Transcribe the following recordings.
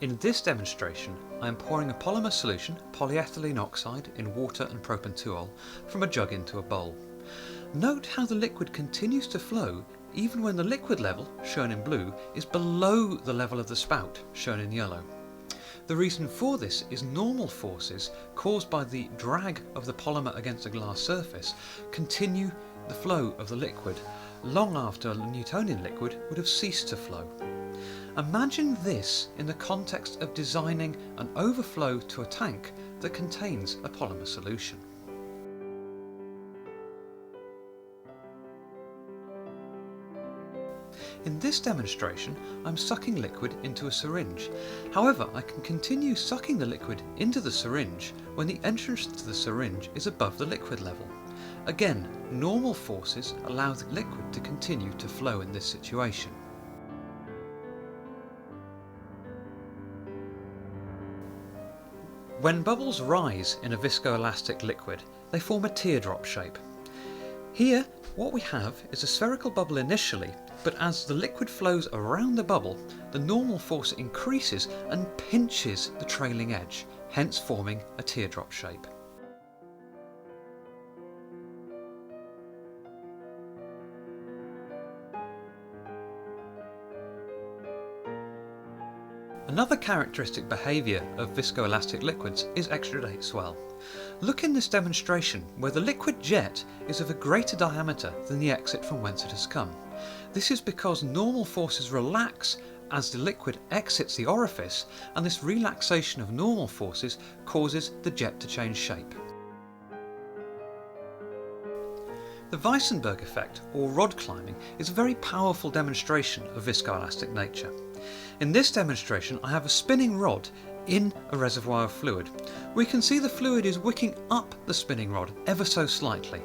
In this demonstration, I am pouring a polymer solution, polyethylene oxide, in water and propantuol from a jug into a bowl. Note how the liquid continues to flow even when the liquid level, shown in blue, is below the level of the spout, shown in yellow. The reason for this is normal forces caused by the drag of the polymer against a glass surface continue the flow of the liquid long after a Newtonian liquid would have ceased to flow. Imagine this in the context of designing an overflow to a tank that contains a polymer solution. In this demonstration, I'm sucking liquid into a syringe. However, I can continue sucking the liquid into the syringe when the entrance to the syringe is above the liquid level. Again, normal forces allow the liquid to continue to flow in this situation. When bubbles rise in a viscoelastic liquid, they form a teardrop shape. Here, what we have is a spherical bubble initially, but as the liquid flows around the bubble, the normal force increases and pinches the trailing edge, hence forming a teardrop shape. Another characteristic behaviour of viscoelastic liquids is extrudate swell. Look in this demonstration where the liquid jet is of a greater diameter than the exit from whence it has come. This is because normal forces relax as the liquid exits the orifice, and this relaxation of normal forces causes the jet to change shape. The Weissenberg effect, or rod climbing, is a very powerful demonstration of viscoelastic nature. In this demonstration, I have a spinning rod in a reservoir of fluid. We can see the fluid is wicking up the spinning rod ever so slightly.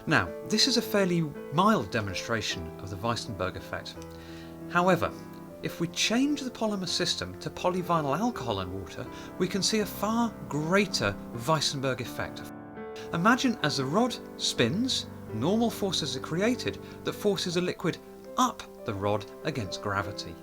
Now, this is a fairly mild demonstration of the Weissenberg effect. However, if we change the polymer system to polyvinyl alcohol and water, we can see a far greater Weissenberg effect. Imagine as the rod spins, normal forces are created that forces a liquid up the rod against gravity.